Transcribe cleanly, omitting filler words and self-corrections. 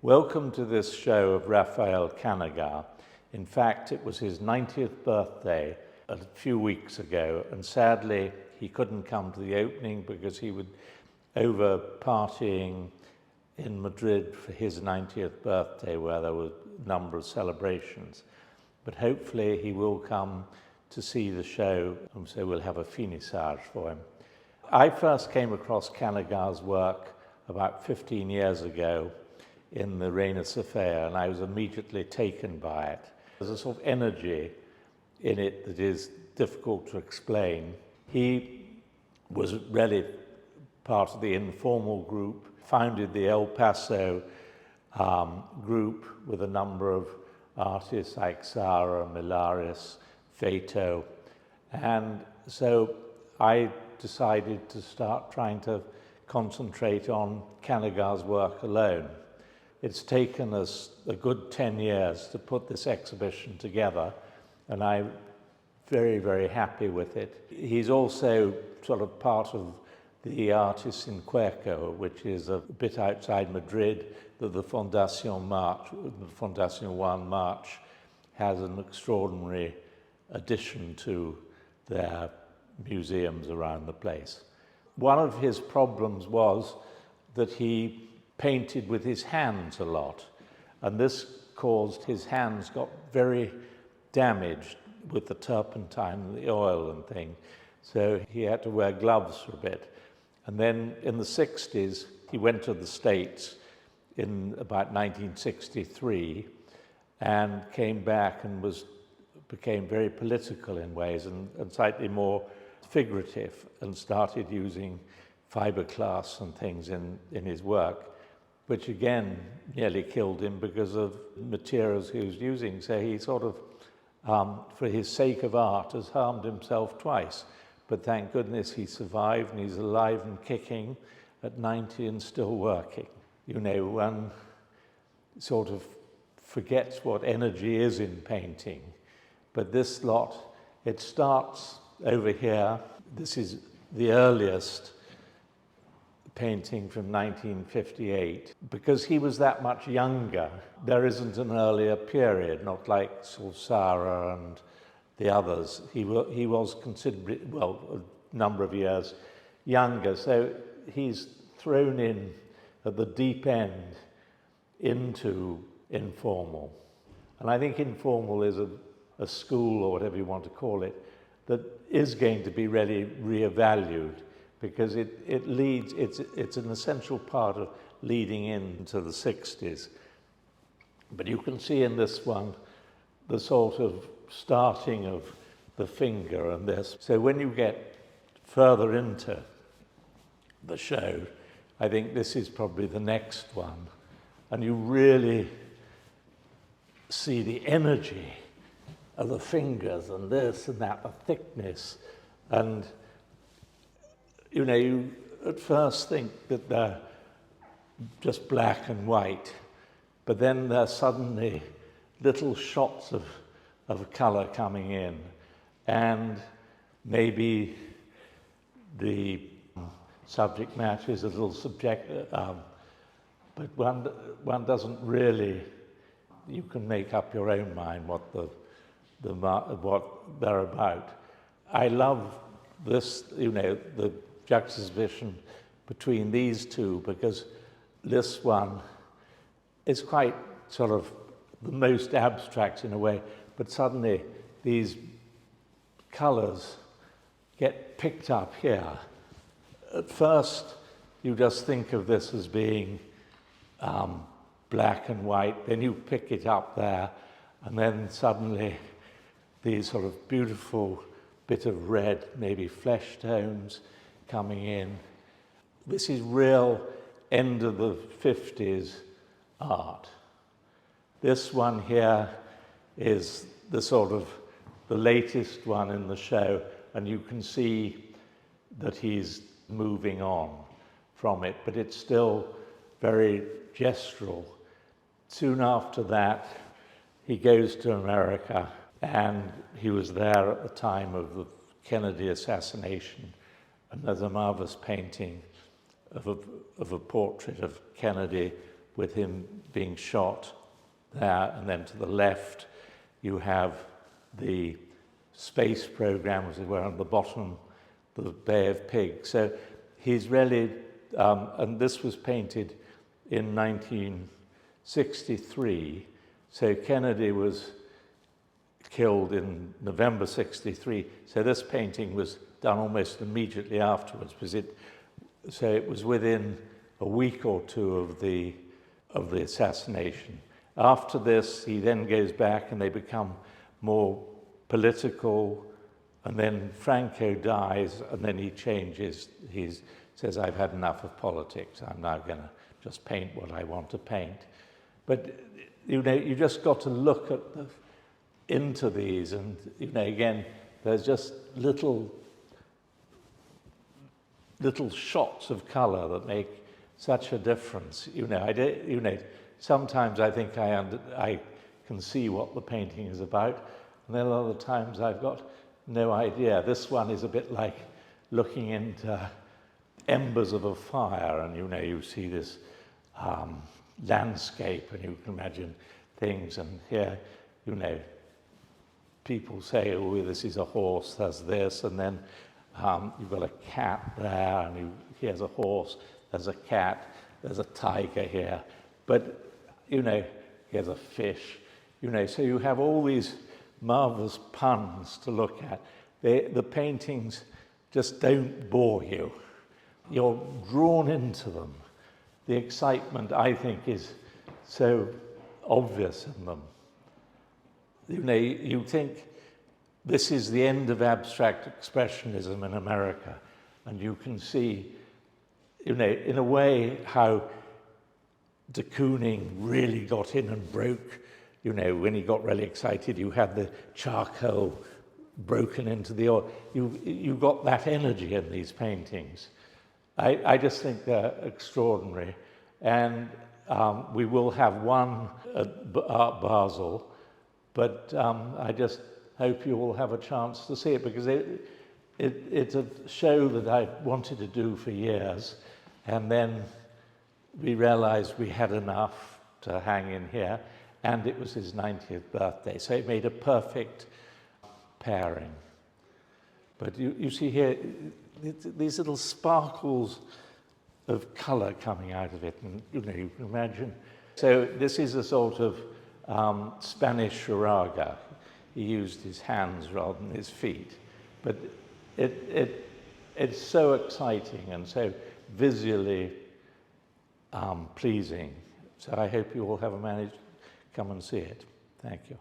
Welcome to this show of Rafael Canogar. In fact, it was his 90th birthday a few weeks ago, and sadly he couldn't come to the opening because he was over partying in Madrid for his 90th birthday, where there were a number of celebrations. But hopefully he will come to see the show, and so we'll have a finissage for him. I first came across Canogar's work about 15 years ago in the Reina Sofia, and I was immediately taken by it. There's a sort of energy in it that is difficult to explain. He was really part of the informal group, founded the El Paso group with a number of artists like Saura, Millares, Fato, and so I decided to start trying to concentrate on Canogar's work alone. It's taken us a good 10 years to put this exhibition together, and I'm very, very happy with it. He's also sort of part of the Artists in Cuerco, which is a bit outside Madrid, that the Fundación One March has an extraordinary addition to their museums around the place. One of his problems was that he painted with his hands a lot, and this caused his hands got very damaged with the turpentine and the oil and thing, so he had to wear gloves for a bit. And then in the 60s he went to the States in about 1963 and came back and became very political in ways and slightly more figurative, and started using fiberglass and things in his work, which again nearly killed him because of materials he was using. So he sort of, for his sake of art, has harmed himself twice. But thank goodness he survived, and he's alive and kicking at 90 and still working. You know, one sort of forgets what energy is in painting. But this lot, it starts over here. This is the earliest painting from 1958. Because he was that much younger, there isn't an earlier period, not like Saura and the others. He was considerably, well, a number of years younger, so he's thrown in at the deep end into informal. And I think informal is a school, or whatever you want to call it, that is going to be really reevaluated, because it leads, it's an essential part of leading into the 60s. But you can see in this one the sort of starting of the finger and this. So when you get further into the show, I think this is probably the next one, and you really see the energy of the fingers and this and that, the thickness. And you know, you at first think that they're just black and white, but then there's suddenly little shots of colour coming in, and maybe the subject matter is a little subjective, but one doesn't really, you can make up your own mind what what they're about. I love this, you know, the juxtaposition between these two, because this one is quite sort of the most abstract in a way, but suddenly these colours get picked up here. At first, you just think of this as being black and white, then you pick it up there, and then suddenly these sort of beautiful bit of red, maybe flesh tones coming in. This is real end of the 50s art. This one here is the sort of the latest one in the show, and you can see that he's moving on from it, but it's still very gestural. Soon after that, he goes to America, and he was there at the time of the Kennedy assassination, and there's a marvelous painting of a portrait of Kennedy with him being shot there, and then to the left you have the space program, as it were, on the bottom, the Bay of Pigs. So he's really, and this was painted in 1963, so Kennedy was killed in November 63, so this painting was done almost immediately afterwards, so it was within a week or two of the assassination. After this, he then goes back and they become more political, and then Franco dies, and then he changes. He says, I've had enough of politics. I'm now going to just paint what I want to paint. But, you know, you just got to look at into these, and, you know, again, there's just little shots of color that make such a difference. You know, sometimes I think I can see what the painting is about, and then other times I've got no idea. This one is a bit like looking into embers of a fire, and, you know, you see this landscape, and you can imagine things, and here, you know, people say, oh, this is a horse, there's this, and then you've got a cat there, and here's a horse, there's a cat, there's a tiger here, but, you know, here's a fish, you know, so you have all these marvelous puns to look at. The paintings just don't bore you. You're drawn into them. The excitement, I think, is so obvious in them. You know, you think this is the end of abstract expressionism in America, and you can see, you know, in a way how de Kooning really got in and broke. You know, when he got really excited, you had the charcoal broken into the oil. You got that energy in these paintings. I just think they're extraordinary, and we will have one at Art Basel, but I just hope you will have a chance to see it, because it's a show that I wanted to do for years, and then we realized we had enough to hang in here, and it was his 90th birthday, so it made a perfect pairing. But you see here, these little sparkles of color coming out of it, and, you know, you can imagine. So this is a sort of Spanish charraga. He used his hands rather than his feet, but it's so exciting and so visually pleasing. So I hope you all have a managed to come and see it. Thank you.